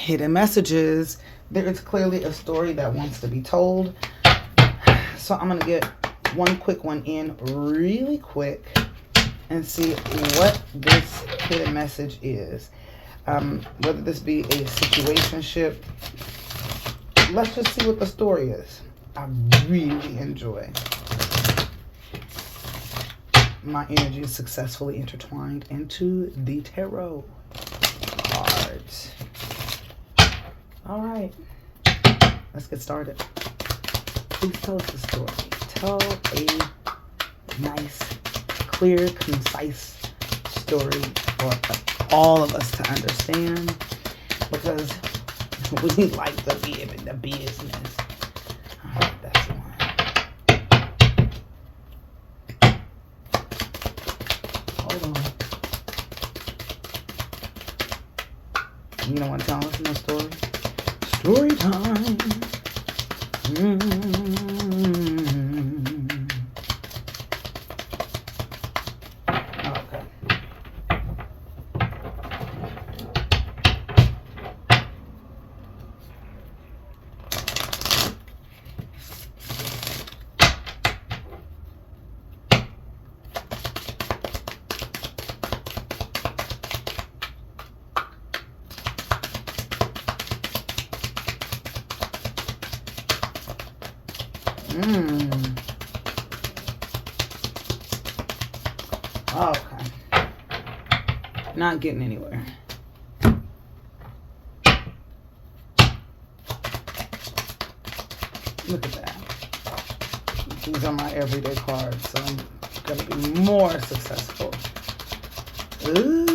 hidden messages. There is clearly a story that wants to be told. So I'm going to get one quick one in really quick and see what this hidden message is. Whether this be a situationship. Let's just see what the story is. I really enjoy my energy is successfully intertwined into the tarot cards. All right, let's get started. Please tell us the story. Tell a nice, clear, concise story for all of us to understand, because we like to be in the business. All right, that's one. Hold on. You don't want to tell us no story? Story time. Okay. Okay. Not getting anywhere. Look at that. These are my everyday cards, so I'm going to be more successful. Ooh.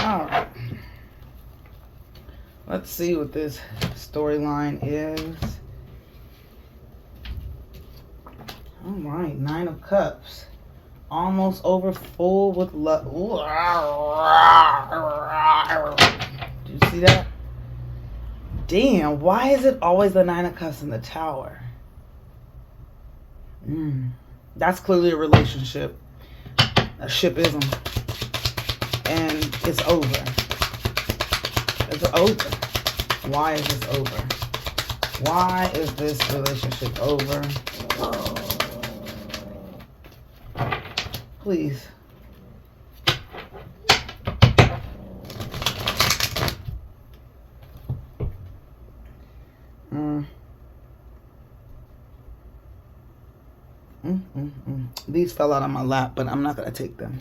All right. Let's see what this storyline is. All right, 9 of Cups. Almost over full with love. Do you see that? Damn, why is it always the 9 of Cups in the Tower? That's clearly a relationship. A shipism. And it's over. It's over. Why is this over? Why is this relationship over? Please. These fell out on my lap, but I'm not going to take them.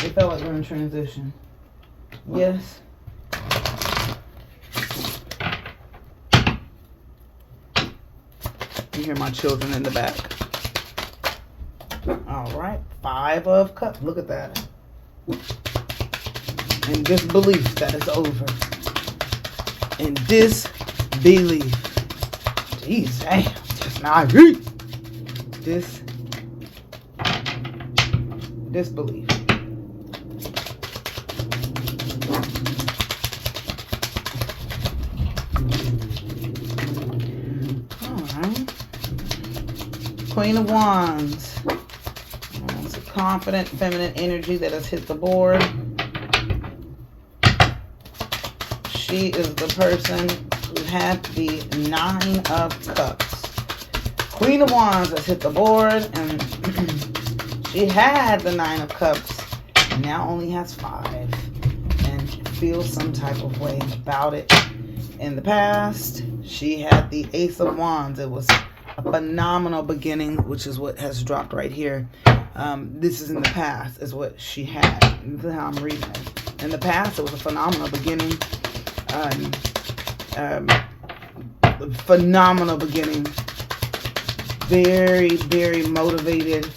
It felt like we're in transition. Yes. You hear my children in the back. All right. 5 of Cups. Look at that. In disbelief that it's over. In disbelief. Jeez, damn. Just not agree. Disbelief. Queen of Wands. It's a confident feminine energy that has hit the board. She is the person who had the 9 of Cups. Queen of Wands has hit the board, and she had the 9 of Cups, and now only has 5, and feels some type of way about it. In the past, she had the Ace of Wands. It was a phenomenal beginning, which is what has dropped right here. This is in the past, is what she had. This is how I'm reading it. In the past, it was a phenomenal beginning. Phenomenal beginning. Very, very motivated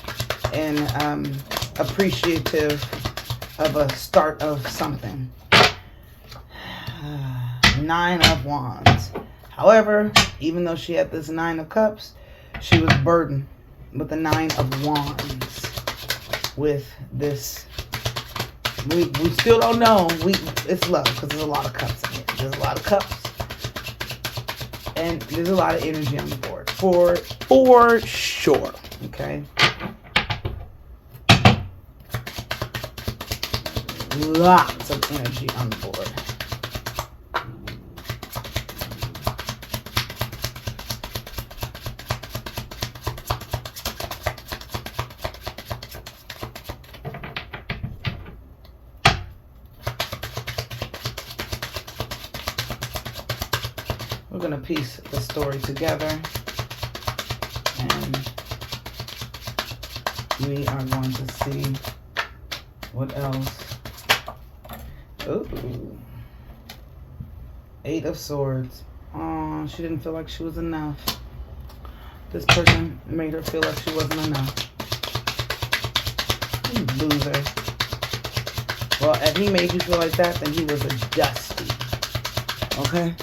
and appreciative of a start of something. Nine of Wands. However, even though she had this Nine of Cups, she was burdened with the Nine of Wands. With this, we still don't know. It's love because there's a lot of cups in it. There's a lot of cups, and there's a lot of energy on the board for sure. Okay. Lots of energy on the board. We're going to piece the story together, and we are going to see what else. Ooh. Eight of Swords. Oh, she didn't feel like she was enough. This person made her feel like she wasn't enough. You loser. Well, if he made you feel like that, then he was a dusty. Okay?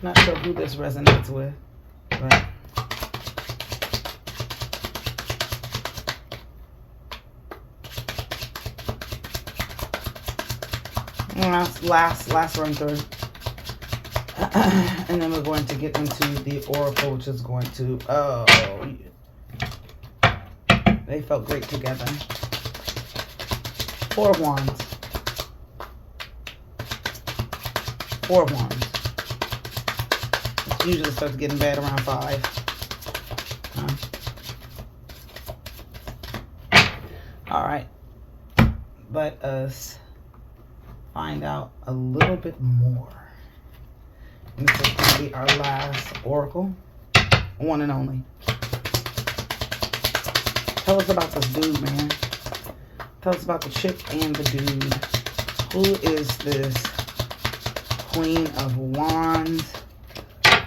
Not sure who this resonates with, but last run through. And then we're going to get into the Oracle, which is going to, they felt great together. Four of Wands. Four of Wands. It usually starts getting bad around 5. All right. Let us find out a little bit more. And this is going to be our last oracle, one and only. Tell us about this dude, man. Tell us about the chick and the dude. Who is this Queen of Wands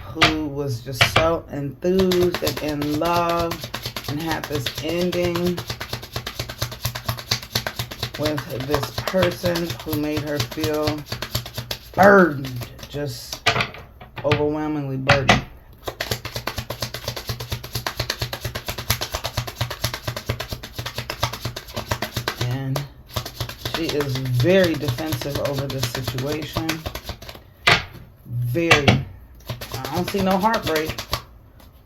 who was just so enthused and in love and had this ending with this person who made her feel burdened, just overwhelmingly burdened. And she is very defensive over this situation. Very. I don't see no heartbreak.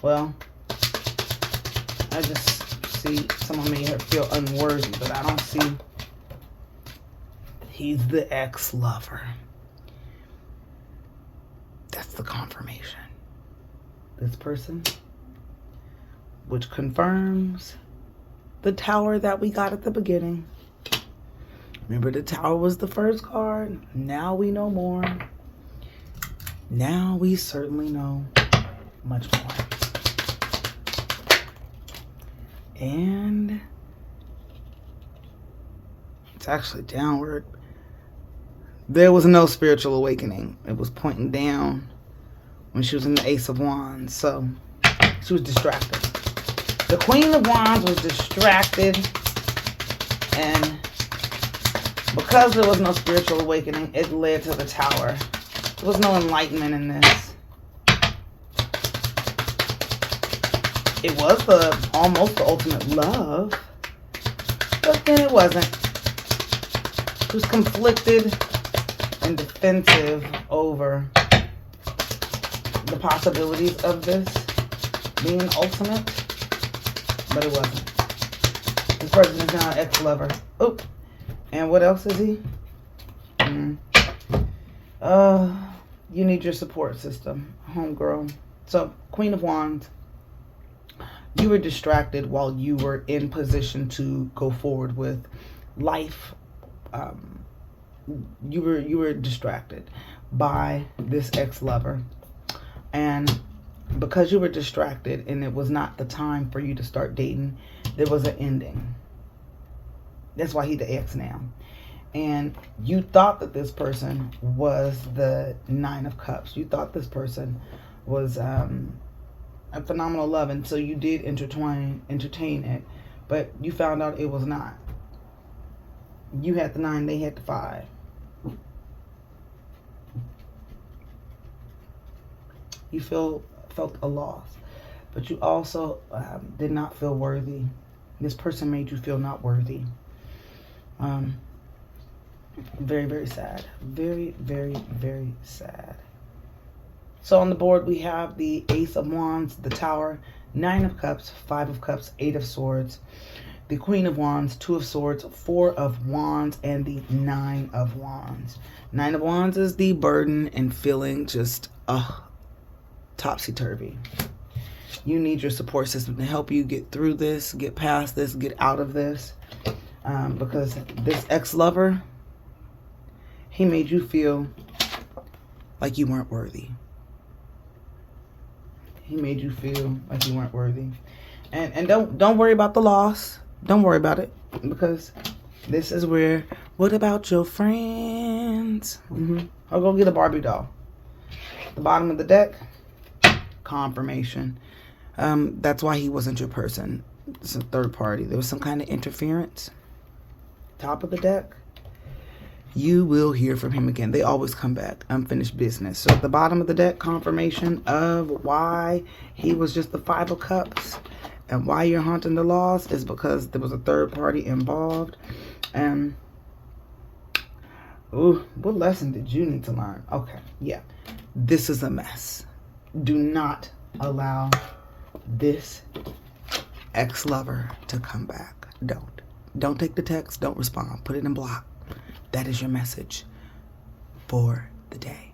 Well, I just see someone made her feel unworthy, but I don't see. He's the ex-lover. That's the confirmation. This person, which confirms the Tower that we got at the beginning. Remember, the Tower was the first card. Now we know more. Now we certainly know much more. And it's actually downward. There was no spiritual awakening. It was pointing down when she was in the Ace of Wands. So she was distracted. The Queen of Wands was distracted. And because there was no spiritual awakening, it led to the Tower. There was no enlightenment in this. It was almost the ultimate love. But then it wasn't. She was conflicted and defensive over the possibilities of this being an ultimate, but it wasn't. This person is now an ex-lover. Oh, and what else is he? You need your support system, homegirl. So, Queen of Wands, you were distracted while you were in position to go forward with life. You were distracted by this ex-lover, and because you were distracted and it was not the time for you to start dating, there was an ending. That's why he's the ex now. And you thought that this person was the Nine of Cups. You thought this person was a phenomenal love until you did entertain it, but you found out it was not. You had the 9, they had the 5. You felt a loss, but you also did not feel worthy. This person made you feel not worthy. Very, very sad. Very, very, very sad. So on the board, we have the Ace of Wands, the Tower, 9 of Cups, 5 of Cups, 8 of Swords, the Queen of Wands, 2 of Swords, 4 of Wands, and the 9 of Wands. 9 of Wands is the burden and feeling just topsy-turvy. You need your support system to help you get through this, get past this, get out of this. Because this ex-lover, he made you feel like you weren't worthy. He made you feel like you weren't worthy. And don't worry about the loss. Don't worry about it. Because this is where, what about your friends? I'll go get a Barbie doll. The bottom of the deck, confirmation. That's why he wasn't your person. It's a third party. There was some kind of interference. Top of the deck, you will hear from him again. They always come back. Unfinished business. So at the bottom of the deck, confirmation of why he was just the 5 of Cups. And why you're haunting the loss is because there was a third party involved. And what lesson did you need to learn? Okay, yeah. This is a mess. Do not allow this ex-lover to come back. Don't take the text. Don't respond. Put it in block. That is your message for the day.